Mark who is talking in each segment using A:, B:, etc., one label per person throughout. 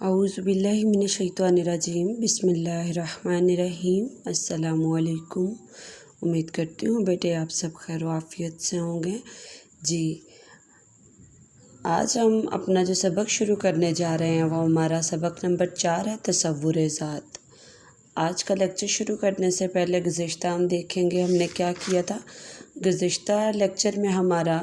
A: اعوذ باللہ من الشیطان الرجیم بسم اللہ الرحمن الرحیم السلام علیکم۔ امید کرتی ہوں بیٹے آپ سب خیر و عافیت سے ہوں گے۔ جی آج ہم اپنا جو سبق شروع کرنے جا رہے ہیں وہ ہمارا سبق نمبر 4 ہے، تصور ذات۔ آج کا لیکچر شروع کرنے سے پہلے گزشتہ ہم دیکھیں گے ہم نے کیا کیا تھا۔ گزشتہ لیکچر میں ہمارا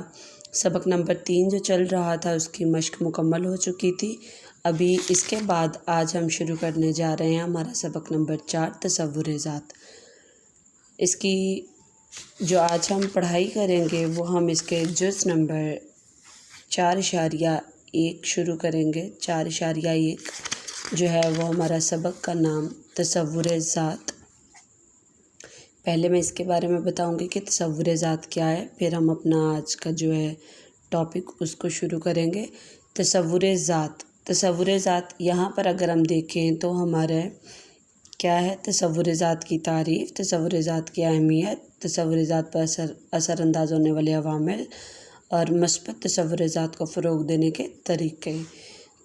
A: سبق نمبر 3 جو چل رہا تھا اس کی مشق مکمل ہو چکی تھی۔ ابھی اس کے بعد آج ہم شروع کرنے جا رہے ہیں ہمارا سبق نمبر 4 تصور ذات۔ اس کی جو آج ہم پڑھائی کریں گے وہ ہم اس کے جز نمبر 4.1 شروع کریں گے۔ 4.1 جو ہے وہ ہمارا سبق کا نام تصور ذات۔ پہلے میں اس کے بارے میں بتاؤں گی کہ تصور ذات کیا ہے، پھر ہم اپنا آج کا جو ہے ٹاپک اس کو شروع کریں گے۔ تصور ذات، تصور ذات یہاں پر اگر ہم دیکھیں تو ہمارے کیا ہے، تصور ذات کی تعریف، تصور ذات کی اہمیت، تصور ذات پر اثر انداز ہونے والے عوامل اور مثبت تصور ذات کو فروغ دینے کے طریقے۔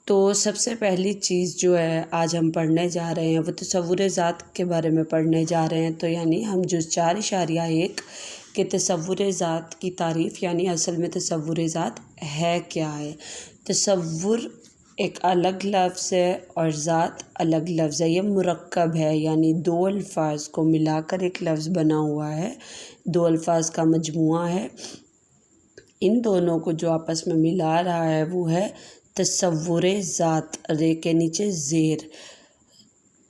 A: تو سب سے پہلی چیز جو ہے آج ہم پڑھنے جا رہے ہیں وہ تصور ذات کے بارے میں پڑھنے جا رہے ہیں۔ تو یعنی ہم جو 4.1 کہ تصور ذات کی تعریف، یعنی اصل میں تصور ذات ہے کیا ہے۔ تصور ایک الگ لفظ ہے اور ذات الگ لفظ ہے، یہ مرکب ہے، یعنی دو الفاظ کو ملا کر ایک لفظ بنا ہوا ہے، دو الفاظ کا مجموعہ ہے۔ ان دونوں کو جو آپس میں ملا رہا ہے وہ ہے تصور ذات۔ رے کے نیچے زیر،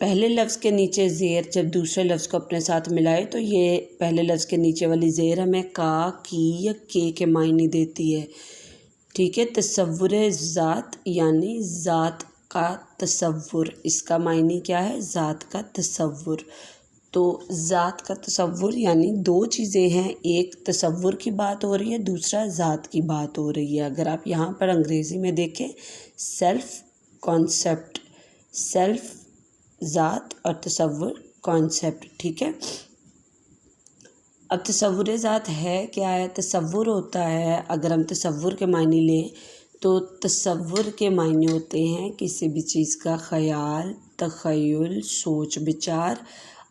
A: پہلے لفظ کے نیچے زیر جب دوسرے لفظ کو اپنے ساتھ ملائے تو یہ پہلے لفظ کے نیچے والی زیر ہمیں کا، کی یا کے معنی دیتی ہے، ٹھیک ہے۔ تصور ذات یعنی ذات کا تصور، اس کا معنی کیا ہے، ذات کا تصور۔ تو ذات کا تصور یعنی دو چیزیں ہیں، ایک تصور کی بات ہو رہی ہے، دوسرا ذات کی بات ہو رہی ہے۔ اگر آپ یہاں پر انگریزی میں دیکھیں سیلف کانسیپٹ، سیلف ذات اور تصور کانسیپٹ، ٹھیک ہے۔ اب تصور ذات ہے کیا ہے، تصور ہوتا ہے، اگر ہم تصور کے معنی لیں تو تصور کے معنی ہوتے ہیں کسی بھی چیز کا خیال، تخیل، سوچ بچار۔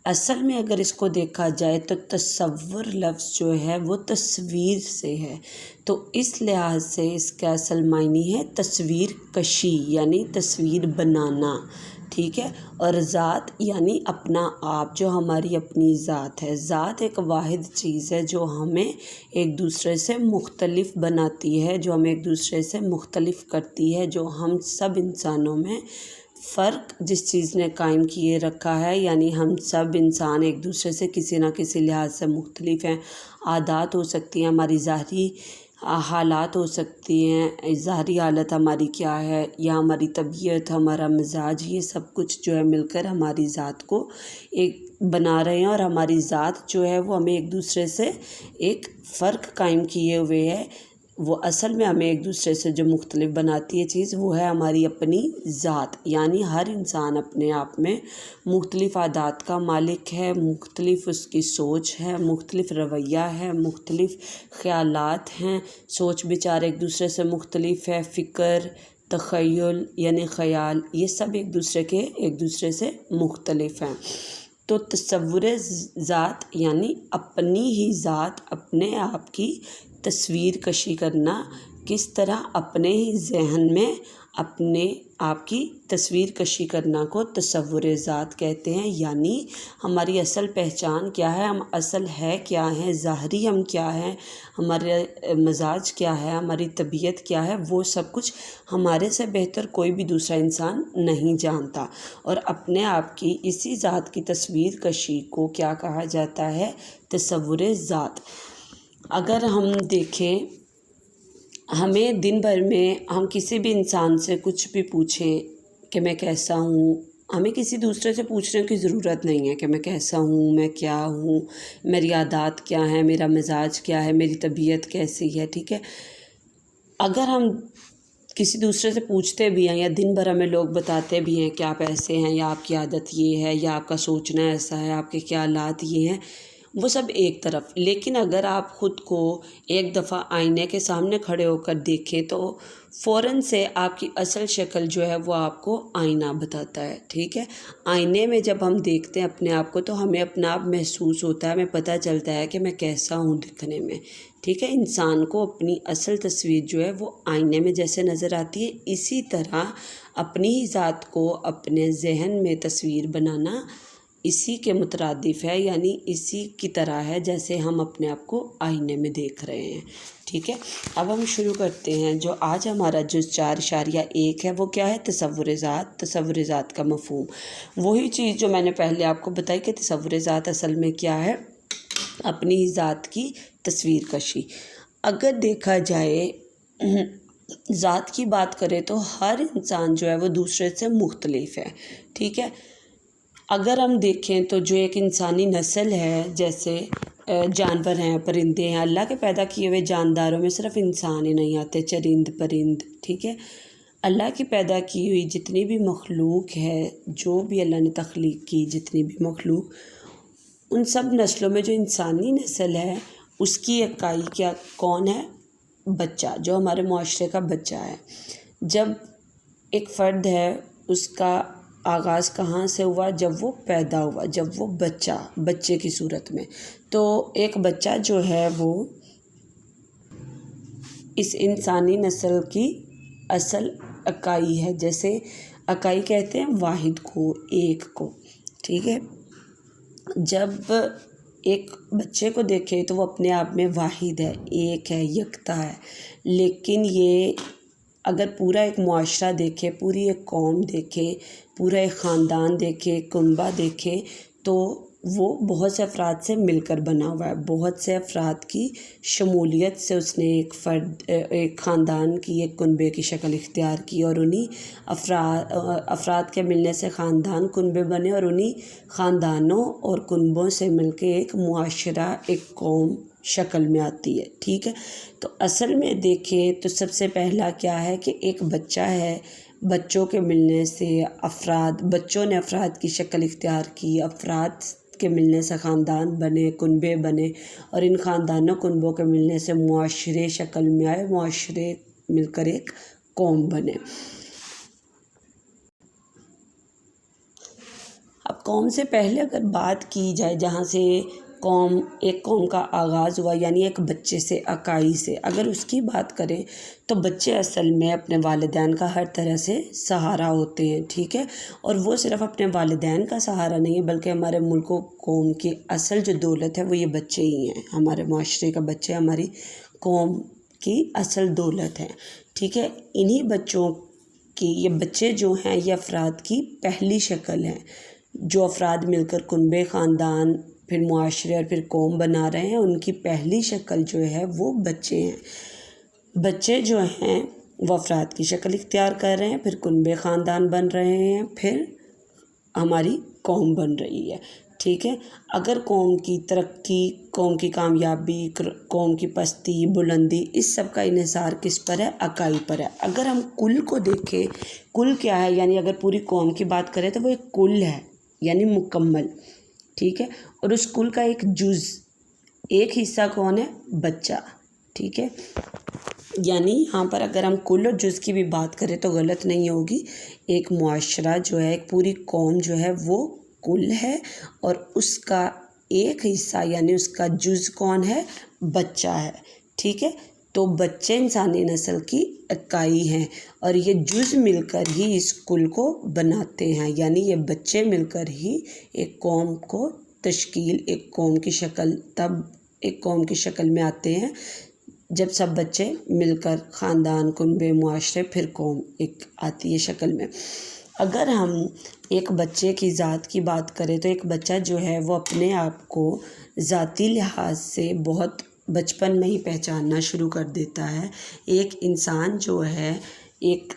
A: اصل میں اگر اس کو دیکھا جائے تو تصور لفظ جو ہے وہ تصویر سے ہے، تو اس لحاظ سے اس کا اصل معنی ہے تصویر کشی، یعنی تصویر بنانا، ٹھیک ہے۔ اور ذات یعنی اپنا آپ، جو ہماری اپنی ذات ہے۔ ذات ایک واحد چیز ہے جو ہمیں ایک دوسرے سے مختلف بناتی ہے، جو ہمیں ایک دوسرے سے مختلف کرتی ہے، جو ہم سب انسانوں میں فرق جس چیز نے قائم کیے رکھا ہے، یعنی ہم سب انسان ایک دوسرے سے کسی نہ کسی لحاظ سے مختلف ہیں۔ عادات ہو سکتی ہیں، ہماری ظاہری حالات ہو سکتی ہیں، ظاہری حالت ہماری کیا ہے، یا ہماری طبیعت، ہمارا مزاج، یہ سب کچھ جو ہے مل کر ہماری ذات کو ایک بنا رہے ہیں، اور ہماری ذات جو ہے وہ ہمیں ایک دوسرے سے ایک فرق قائم کیے ہوئے ہے۔ وہ اصل میں ہمیں ایک دوسرے سے جو مختلف بناتی ہے چیز وہ ہے ہماری اپنی ذات، یعنی ہر انسان اپنے آپ میں مختلف عادات کا مالک ہے، مختلف اس کی سوچ ہے، مختلف رویہ ہے، مختلف خیالات ہیں، سوچ بچار ایک دوسرے سے مختلف ہے، فکر، تخیل یعنی خیال، یہ سب ایک دوسرے سے مختلف ہیں۔ تو تصور ذات یعنی اپنی ہی ذات، اپنے آپ کی تصویر کشی کرنا، کس طرح اپنے ہی ذہن میں اپنے آپ کی تصویر کشی کرنا کو تصور ذات کہتے ہیں۔ یعنی ہماری اصل پہچان کیا ہے، ہم اصل ہے کیا ہیں، ظاہری ہم کیا ہیں، ہمارے مزاج کیا ہے، ہماری طبیعت کیا ہے، وہ سب کچھ ہمارے سے بہتر کوئی بھی دوسرا انسان نہیں جانتا، اور اپنے آپ کی اسی ذات کی تصویر کشی کو کیا کہا جاتا ہے، تصور ذات۔ اگر ہم دیکھیں ہمیں دن بھر میں ہم کسی بھی انسان سے کچھ بھی پوچھیں کہ میں کیسا ہوں، ہمیں کسی دوسرے سے پوچھنے کی ضرورت نہیں ہے کہ میں کیسا ہوں، میں کیا ہوں، میری عادات کیا ہیں، میرا مزاج کیا ہے، میری طبیعت کیسی ہے، ٹھیک ہے۔ اگر ہم کسی دوسرے سے پوچھتے بھی ہیں یا دن بھر ہمیں لوگ بتاتے بھی ہیں کہ آپ ایسے ہیں، یا آپ کی عادت یہ ہے، یا آپ کا سوچنا ایسا ہے، آپ کے خیالات یہ ہیں، وہ سب ایک طرف. لیکن اگر آپ خود کو ایک دفعہ آئینے کے سامنے کھڑے ہو کر دیکھیں تو فوراً سے آپ کی اصل شکل جو ہے وہ آپ کو آئینہ بتاتا ہے. ٹھیک ہے، آئینے میں جب ہم دیکھتے ہیں اپنے آپ کو تو ہمیں اپنا آپ محسوس ہوتا ہے، ہمیں پتہ چلتا ہے کہ میں کیسا ہوں دکھنے میں. ٹھیک ہے، انسان کو اپنی اصل تصویر جو ہے وہ آئینے میں جیسے نظر آتی ہے، اسی طرح اپنی ہی ذات کو اپنے ذہن میں تصویر بنانا اسی کے مترادف ہے، یعنی اسی کی طرح ہے جیسے ہم اپنے آپ کو آئینے میں دیکھ رہے ہیں. ٹھیک ہے، اب ہم شروع کرتے ہیں. جو آج ہمارا جز 4.1 ہے وہ کیا ہے؟ تصور ذات. تصور ذات کا مفہوم وہی چیز جو میں نے پہلے آپ کو بتائی کہ تصور ذات اصل میں کیا ہے؟ اپنی ذات کی تصویر کشی. اگر دیکھا جائے ذات کی بات کرے تو ہر انسان جو ہے وہ دوسرے سے مختلف ہے. ٹھیک ہے، اگر ہم دیکھیں تو جو ایک انسانی نسل ہے، جیسے جانور ہیں، پرندے ہیں، اللہ کے پیدا کیے ہوئے جانداروں میں صرف انسان ہی نہیں آتے، چرند پرند. ٹھیک ہے، اللہ کی پیدا کی ہوئی جتنی بھی مخلوق ہے، جو بھی اللہ نے تخلیق کی جتنی بھی مخلوق، ان سب نسلوں میں جو انسانی نسل ہے اس کی اکائی کیا کون ہے؟ بچہ، جو ہمارے معاشرے کا بچہ ہے. جب ایک فرد ہے اس کا آغاز کہاں سے ہوا؟ جب وہ پیدا ہوا، جب وہ بچے کی صورت میں. تو ایک بچہ جو ہے وہ اس انسانی نسل کی اصل اکائی ہے. جیسے اکائی کہتے ہیں واحد کو، ایک کو. ٹھیک ہے، جب ایک بچے کو دیکھے تو وہ اپنے آپ میں واحد ہے، ایک ہے، یکتا ہے. لیکن یہ اگر پورا ایک معاشرہ دیکھے، پوری ایک قوم دیکھے، پورا ایک خاندان دیکھے، کنبہ دیکھے، تو وہ بہت سے افراد سے مل کر بنا ہوا ہے. بہت سے افراد کی شمولیت سے اس نے ایک خاندان کی، ایک کنبے کی شکل اختیار کی، اور انہی افراد کے ملنے سے خاندان کنبے بنے، اور انہی خاندانوں اور کنبوں سے مل کے ایک معاشرہ، ایک قوم شکل میں آتی ہے. ٹھیک ہے، تو اصل میں دیکھیں تو سب سے پہلا کیا ہے کہ ایک بچہ ہے، بچوں کے ملنے سے بچوں نے افراد کی شکل اختیار کی، افراد کے ملنے سے خاندان بنے، کنبے بنے، اور ان خاندانوں کنبوں کے ملنے سے معاشرے شکل میں آئے، معاشرے مل کر ایک قوم بنے. اب قوم سے پہلے اگر بات کی جائے، جہاں سے ایک قوم کا آغاز ہوا، یعنی ایک بچے سے، اکائی سے، اگر اس کی بات کریں تو بچے اصل میں اپنے والدین کا ہر طرح سے سہارا ہوتے ہیں. ٹھیک ہے، اور وہ صرف اپنے والدین کا سہارا نہیں ہے، بلکہ ہمارے ملک و قوم کی اصل جو دولت ہے وہ یہ بچے ہی ہیں. ہمارے معاشرے کا بچے ہماری قوم کی اصل دولت ہیں. ٹھیک ہے، انہی بچوں کی، یہ بچے جو ہیں یہ افراد کی پہلی شکل ہیں. جو افراد مل کر کنبے، خاندان، پھر معاشرے اور پھر قوم بنا رہے ہیں، ان کی پہلی شکل جو ہے وہ بچے ہیں. بچے جو ہیں وہ افراد کی شکل اختیار کر رہے ہیں، پھر کنبے خاندان بن رہے ہیں، پھر ہماری قوم بن رہی ہے. ٹھیک ہے، اگر قوم کی ترقی، قوم کی کامیابی، قوم کی پستی، بلندی، اس سب کا انحصار کس پر ہے؟ اکائی پر ہے. اگر ہم کل کو دیکھیں، کل کیا ہے؟ یعنی اگر پوری قوم کی بات کریں تو وہ ایک کل ہے، یعنی مکمل. ٹھیک ہے، اور اس کل کا ایک جز، ایک حصہ کون ہے؟ بچہ. ٹھیک ہے، یعنی یہاں پر اگر ہم کل اور جز کی بھی بات کریں تو غلط نہیں ہوگی. ایک معاشرہ جو ہے، ایک پوری قوم جو ہے وہ کل ہے، اور اس کا ایک حصہ یعنی اس کا جز کون ہے؟ بچہ ہے. ٹھیک ہے، تو بچے انسانی نسل کی اکائی ہیں، اور یہ جز مل کر ہی اس کل کو بناتے ہیں. یعنی یہ بچے مل کر ہی ایک قوم کو تشکیل، ایک قوم کی شکل، تب ایک قوم کی شکل میں آتے ہیں جب سب بچے مل کر خاندان، کنبے، معاشرے، پھر قوم ایک آتی ہے شکل میں. اگر ہم ایک بچے کی ذات کی بات کریں تو ایک بچہ جو ہے وہ اپنے آپ کو ذاتی لحاظ سے بہت بچپن میں ہی پہچاننا شروع کر دیتا ہے. ایک انسان جو ہے، ایک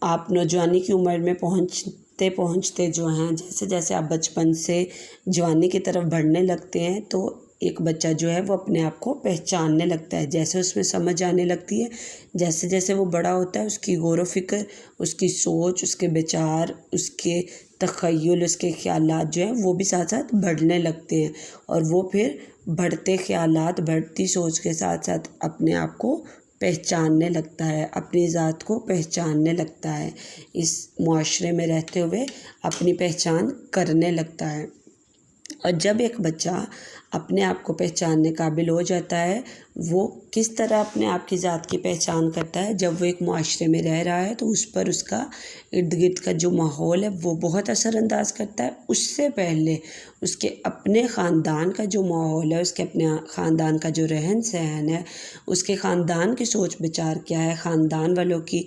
A: آپ نوجوانی کی عمر میں پہنچتے جو ہیں، جیسے جیسے آپ بچپن سے جوانی کی طرف بڑھنے لگتے ہیں تو ایک بچہ جو ہے وہ اپنے آپ کو پہچاننے لگتا ہے، جیسے اس میں سمجھ آنے لگتی ہے، جیسے جیسے وہ بڑا ہوتا ہے اس کی غور و فکر، اس کی سوچ، اس کے وچار، اس کے تخیل، اس کے خیالات جو ہیں وہ بھی ساتھ ساتھ بڑھنے لگتے ہیں، اور وہ پھر بڑھتے خیالات، بڑھتی سوچ کے ساتھ ساتھ اپنے آپ کو پہچاننے لگتا ہے، اپنی ذات کو پہچاننے لگتا ہے، اس معاشرے میں رہتے ہوئے اپنی پہچان کرنے لگتا ہے۔ اور جب ایک بچہ اپنے آپ کو پہچاننے قابل ہو جاتا ہے، وہ کس طرح اپنے آپ کی ذات کی پہچان کرتا ہے؟ جب وہ ایک معاشرے میں رہ رہا ہے تو اس پر اس کا ارد گرد کا جو ماحول ہے وہ بہت اثر انداز کرتا ہے۔ اس سے پہلے اس کے اپنے خاندان کا جو ماحول ہے، اس کے اپنے خاندان کا جو رہن سہن ہے، اس کے خاندان کی سوچ بچار کیا ہے، خاندان والوں کی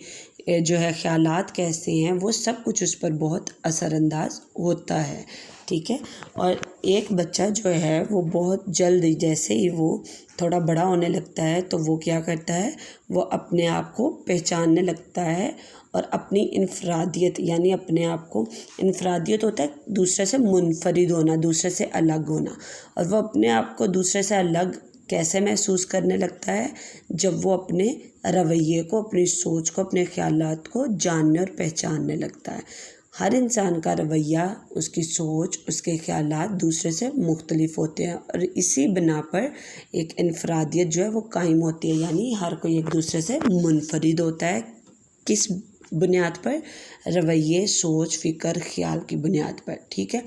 A: جو ہے خیالات کیسے ہیں، وہ سب کچھ اس پر بہت اثر انداز ہوتا ہے، ٹھیک ہے۔ اور ایک بچہ جو ہے وہ بہت جلد، جیسے ہی وہ تھوڑا بڑا ہونے لگتا ہے تو وہ کیا کرتا ہے، وہ اپنے آپ کو پہچاننے لگتا ہے، اور اپنی انفرادیت، یعنی اپنے آپ کو، انفرادیت ہوتا ہے دوسرے سے منفرد ہونا، دوسرے سے الگ ہونا، اور وہ اپنے آپ کو دوسرے سے الگ کیسے محسوس کرنے لگتا ہے؟ جب وہ اپنے رویے کو، اپنی سوچ کو، اپنے خیالات کو جاننے اور پہچاننے لگتا ہے۔ ہر انسان کا رویہ، اس کی سوچ، اس کے خیالات دوسرے سے مختلف ہوتے ہیں، اور اسی بنا پر ایک انفرادیت جو ہے وہ قائم ہوتی ہے، یعنی ہر کوئی ایک دوسرے سے منفرد ہوتا ہے۔ کس بنیاد پر؟ رویے، سوچ، فکر، خیال کی بنیاد پر، ٹھیک ہے۔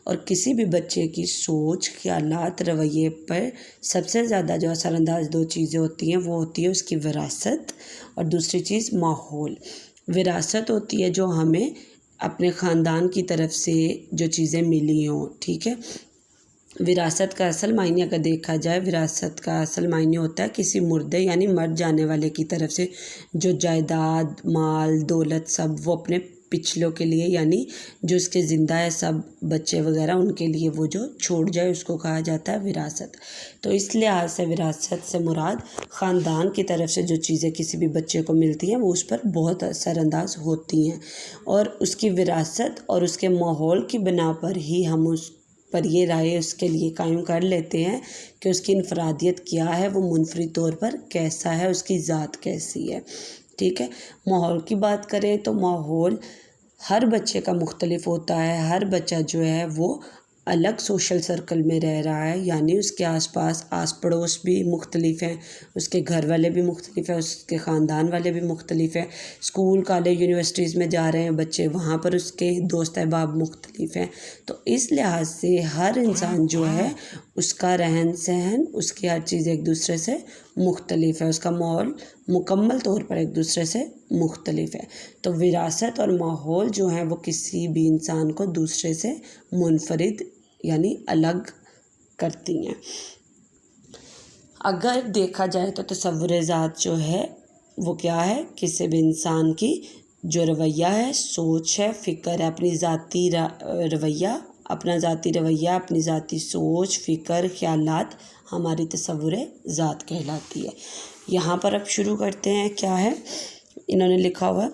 A: اور کسی بھی بچے کی سوچ، خیالات، رویے پر سب سے زیادہ جو اثر انداز دو چیزیں ہوتی ہیں، وہ ہوتی ہے اس کی وراثت، اور دوسری چیز ماحول۔ وراثت ہوتی ہے جو ہمیں اپنے خاندان کی طرف سے جو چیزیں ملی ہوں، ٹھیک ہے۔ وراثت کا اصل معنی اگر دیکھا جائے، وراثت کا اصل معنی ہوتا ہے کسی مردے یعنی مر جانے والے کی طرف سے جو جائیداد، مال، دولت، سب وہ اپنے پچھلوں کے لیے، یعنی جو اس کے زندہ ہے سب بچے وغیرہ، ان کے لیے وہ جو چھوڑ جائے اس کو کہا جاتا ہے وراثت۔ تو اس لحاظ سے وراثت سے مراد خاندان کی طرف سے جو چیزیں کسی بھی بچے کو ملتی ہیں وہ اس پر بہت اثر انداز ہوتی ہیں، اور اس کی وراثت اور اس کے ماحول کی بنا پر ہی ہم اس پر یہ رائے اس کے لیے قائم کر لیتے ہیں کہ اس کی انفرادیت کیا ہے، وہ منفرد طور پر کیسا ہے، اس کی ذات کیسی ہے، ٹھیک ہے۔ ماحول کی بات کریں تو ماحول ہر بچے کا مختلف ہوتا ہے، ہر بچہ جو ہے وہ الگ سوشل سرکل میں رہ رہا ہے، یعنی اس کے آس پاس آس پڑوس بھی مختلف ہیں، اس کے گھر والے بھی مختلف ہیں، اس کے خاندان والے بھی مختلف ہیں، اسکول، کالج، یونیورسٹیز میں جا رہے ہیں بچے، وہاں پر اس کے دوست احباب مختلف ہیں۔ تو اس لحاظ سے ہر انسان جو ہے اس کا رہن سہن، اس کی ہر چیز ایک دوسرے سے مختلف ہے، اس کا ماحول مکمل طور پر ایک دوسرے سے مختلف ہے۔ تو وراثت اور ماحول جو ہیں وہ کسی بھی انسان کو دوسرے سے منفرد یعنی الگ کرتی ہیں۔ اگر دیکھا جائے تو تصور ذات جو ہے وہ کیا ہے؟ کسی بھی انسان کی جو رویہ ہے، سوچ ہے، فکر ہے، اپنی ذاتی رویہ، اپنا ذاتی رویہ، اپنی ذاتی سوچ، فکر، خیالات ہماری تصور ذات کہلاتی ہے۔ یہاں پر اب شروع کرتے ہیں، کیا ہے انہوں نے لکھا ہوا؟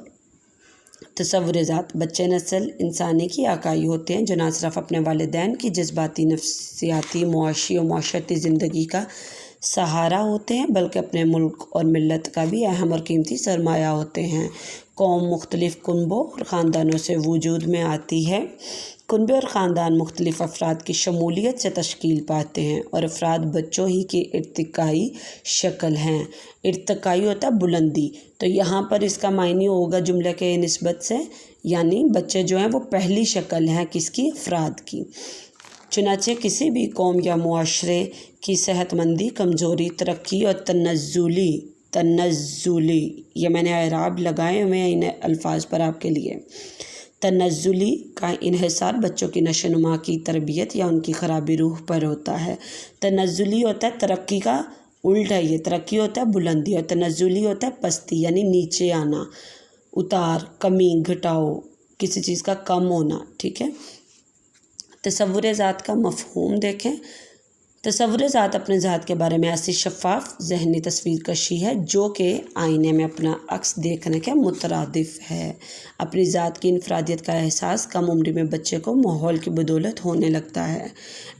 A: تصور ذات: بچے نسل انسانی کی اکائی ہوتے ہیں جو نہ صرف اپنے والدین کی جذباتی، نفسیاتی، معاشی و معاشرتی زندگی کا سہارا ہوتے ہیں بلکہ اپنے ملک اور ملت کا بھی اہم اور قیمتی سرمایہ ہوتے ہیں۔ قوم مختلف کنبوں اور خاندانوں سے وجود میں آتی ہے۔ کنبے اور خاندان مختلف افراد کی شمولیت سے تشکیل پاتے ہیں، اور افراد بچوں ہی کی ارتقائی شکل ہیں۔ ارتقائی ہوتا ہے بلندی، تو یہاں پر اس کا معنی ہوگا جملے کے نسبت سے، یعنی بچے جو ہیں وہ پہلی شکل ہیں کس کی؟ افراد کی۔ چنانچہ کسی بھی قوم یا معاشرے کی صحت مندی، کمزوری، ترقی اور تنزلی یہ میں نے اعراب لگائے ہوئے ہیں ان الفاظ پر آپ کے لیے۔ تنزلی کا انحصار بچوں کی نشو و نما کی تربیت یا ان کی خرابی روح پر ہوتا ہے۔ تنزلی ہوتا ہے ترقی کا الٹ ہے، یہ ترقی ہوتا ہے بلندی، اور تنزلی ہوتا ہے پستی یعنی نیچے آنا، اتار، کمی، گھٹاؤ، کسی چیز کا کم ہونا، ٹھیک ہے۔ تصور ذات کا مفہوم دیکھیں۔ تصور ذات اپنے ذات کے بارے میں ایسی شفاف ذہنی تصویر کشی ہے جو کہ آئینے میں اپنا عکس دیکھنے کے مترادف ہے۔ اپنی ذات کی انفرادیت کا احساس کم عمری میں بچے کو ماحول کی بدولت ہونے لگتا ہے۔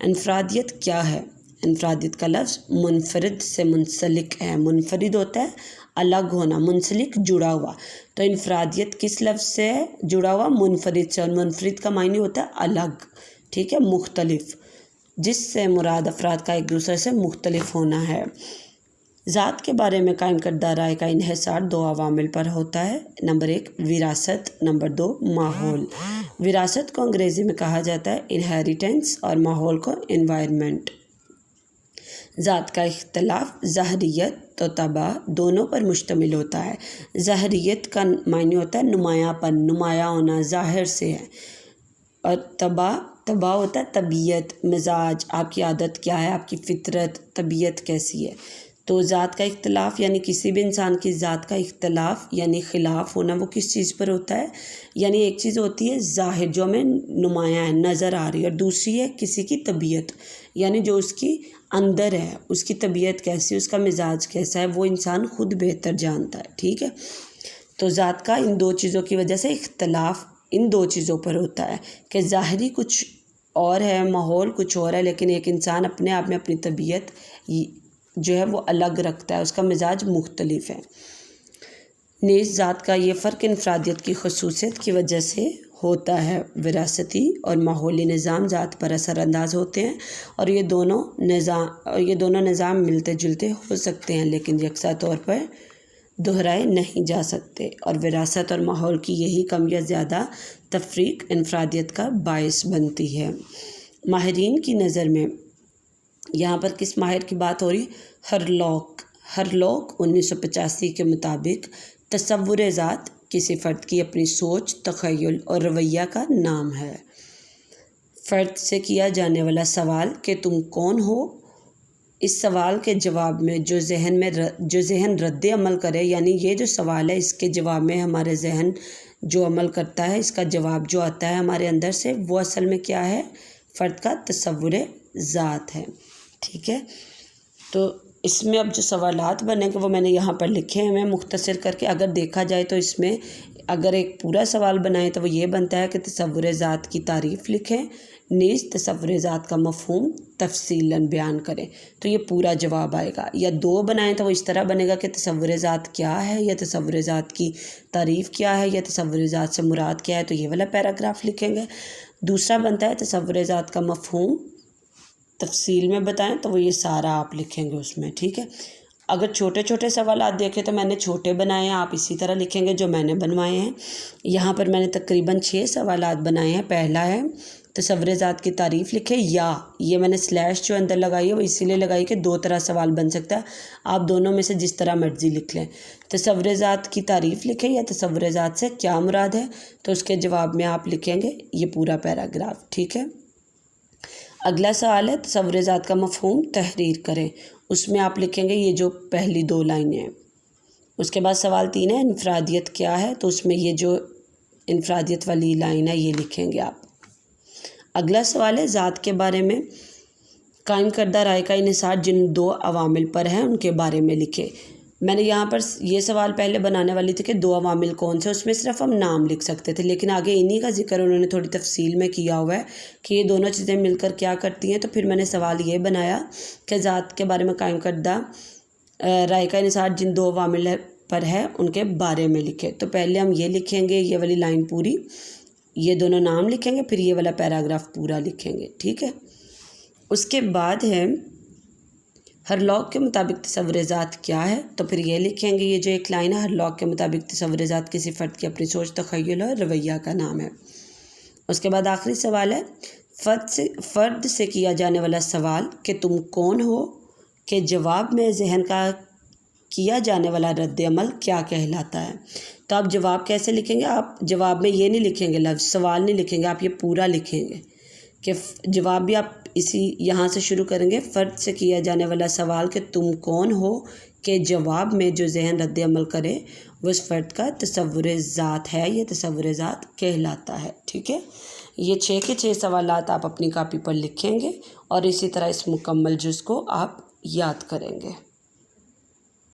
A: انفرادیت کیا ہے؟ انفرادیت کا لفظ منفرد سے منسلک ہے. منفرد ہوتا ہے الگ ہونا، منسلک جڑا ہوا. تو انفرادیت کس لفظ سے جڑا ہوا؟ منفرد سے. اور منفرد کا معنی ہوتا ہے الگ، ٹھیک ہے، مختلف، جس سے مراد افراد کا ایک دوسرے سے مختلف ہونا ہے. ذات کے بارے میں قائم کردہ رائے کا انحصار دو عوامل پر ہوتا ہے. نمبر 1 وراثت، نمبر 2 ماحول. وراثت کو انگریزی میں کہا جاتا ہے انہیریٹنس اور ماحول کو انوائرمنٹ. ذات کا اختلاف ظاہریت و طبع دونوں پر مشتمل ہوتا ہے. ظاہریت کا معنی ہوتا ہے نمایاں پن، نمایاں ہونا، ظاہر سے ہے. اور طبع ہوتا ہے طبیعت، مزاج، آپ کی عادت کیا ہے، آپ کی فطرت، طبیعت کیسی ہے. تو ذات کا اختلاف یعنی کسی بھی انسان کی ذات کا اختلاف یعنی خلاف ہونا، وہ کس چیز پر ہوتا ہے؟ یعنی ایک چیز ہوتی ہے ظاہر جو ہمیں نمایاں ہے، نظر آ رہی ہے، اور دوسری ہے کسی کی طبیعت یعنی جو اس کی اندر ہے، اس کی طبیعت کیسی ہے، اس کا مزاج کیسا ہے، وہ انسان خود بہتر جانتا ہے. ٹھیک ہے. تو ذات کا ان دو چیزوں کی وجہ سے اختلاف ان دو چیزوں پر ہوتا ہے کہ ظاہری کچھ اور ہے، ماحول کچھ اور ہے، لیکن ایک انسان اپنے آپ میں اپنی طبیعت جو ہے وہ الگ رکھتا ہے، اس کا مزاج مختلف ہے. نیز ذات کا یہ فرق انفرادیت کی خصوصیت کی وجہ سے ہوتا ہے. وراثتی اور ماحولی نظام ذات پر اثر انداز ہوتے ہیں، اور یہ دونوں نظام ملتے جلتے ہو سکتے ہیں لیکن یکساں طور پر دہرائے نہیں جا سکتے. اور وراثت اور ماحول کی یہی کم یا زیادہ تفریق انفرادیت کا باعث بنتی ہے. ماہرین کی نظر میں یہاں پر کس ماہر کی بات ہو رہی؟ ہرلوک 1985 کے مطابق تصور ذات کسی فرد کی اپنی سوچ، تخیل اور رویہ کا نام ہے. فرد سے کیا جانے والا سوال کہ تم کون ہو، اس سوال کے جواب میں جو ذہن رد عمل کرے، یعنی یہ جو سوال ہے اس کے جواب میں ہمارے ذہن جو عمل کرتا ہے، اس کا جواب جو آتا ہے ہمارے اندر سے، وہ اصل میں کیا ہے؟ فرد کا تصور ذات ہے. ٹھیک ہے. تو اس میں اب جو سوالات بنے گے وہ میں نے یہاں پر لکھے ہیں، میں مختصر کر کے. اگر دیکھا جائے تو اس میں اگر ایک پورا سوال بنائیں تو وہ یہ بنتا ہے کہ تصور ذات کی تعریف لکھیں، نیز تصور ذات کا مفہوم تفصیلاً بیان کریں. تو یہ پورا جواب آئے گا. یا 2 بنائیں تو وہ اس طرح بنے گا کہ تصور ذات کیا ہے، یا تصور ذات کی تعریف کیا ہے، یا تصور ذات سے مراد کیا ہے، تو یہ والا پیراگراف لکھیں گے. دوسرا بنتا ہے تصور ذات کا مفہوم تفصیل میں بتائیں، تو وہ یہ سارا آپ لکھیں گے اس میں. ٹھیک ہے. اگر چھوٹے چھوٹے سوالات دیکھیں تو میں نے چھوٹے بنائے ہیں، آپ اسی طرح لکھیں گے جو میں نے بنوائے ہیں. یہاں پر میں نے تقریباً 6 سوالات بنائے ہیں. پہلا ہے تصور ذات کی تعریف لکھیں، یا یہ میں نے سلیش جو اندر لگائی ہے وہ اسی لیے لگائی کہ 2 طرح سوال بن سکتا ہے، آپ دونوں میں سے جس طرح مرضی لکھ لیں. تصور ذات کی تعریف لکھیں یا تصور ذات سے کیا مراد ہے، تو اس کے جواب میں آپ لکھیں گے یہ پورا پیراگراف. ٹھیک ہے. اگلا سوال ہے تصور ذات کا مفہوم تحریر کریں. اس میں آپ لکھیں گے یہ جو پہلی 2 لائنیں ہیں. اس کے بعد سوال 3 ہے انفرادیت کیا ہے، تو اس میں یہ جو انفرادیت والی لائن ہے یہ لکھیں گے آپ. اگلا سوال ہے ذات کے بارے میں قائم کردہ رائے کا انحصار جن 2 عوامل پر ہے ان کے بارے میں لکھیں. میں نے یہاں پر یہ سوال پہلے بنانے والی تھی کہ 2 عوامل کون سے، اس میں صرف ہم نام لکھ سکتے تھے، لیکن آگے انہی کا ذکر انہوں نے تھوڑی تفصیل میں کیا ہوا ہے کہ یہ دونوں چیزیں مل کر کیا کرتی ہیں. تو پھر میں نے سوال یہ بنایا کہ ذات کے بارے میں قائم کردہ رائے کا انحصار جن 2 عوامل پر ہے ان کے بارے میں لکھیں. تو پہلے ہم یہ لکھیں گے، یہ والی لائن پوری، یہ دونوں نام لکھیں گے، پھر یہ والا پیراگراف پورا لکھیں گے. ٹھیک ہے. اس کے بعد ہے ہرلوک کے مطابق تصور ذات کیا ہے، تو پھر یہ لکھیں گے، یہ جو ایک لائن ہے ہرلوک کے مطابق تصور ذات کسی فرد کی اپنی سوچ، تخیل اور رویہ کا نام ہے. اس کے بعد آخری سوال ہے فرد سے کیا جانے والا سوال کہ تم کون ہو کے جواب میں ذہن کا کیا جانے والا رد عمل کیا کہلاتا ہے. تو آپ جواب کیسے لکھیں گے؟ آپ جواب میں یہ نہیں لکھیں گے لفظ سوال نہیں لکھیں گے، آپ یہ پورا لکھیں گے کہ جواب بھی آپ اسی یہاں سے شروع کریں گے. فرد سے کیا جانے والا سوال کہ تم کون ہو کے جواب میں جو ذہن رد عمل کرے وہ اس فرد کا تصور ذات ہے، یہ تصور ذات کہلاتا ہے. ٹھیک ہے. یہ 6 کے 6 سوالات آپ اپنی کاپی پر لکھیں گے اور اسی طرح اس مکمل جز کو آپ یاد کریں گے.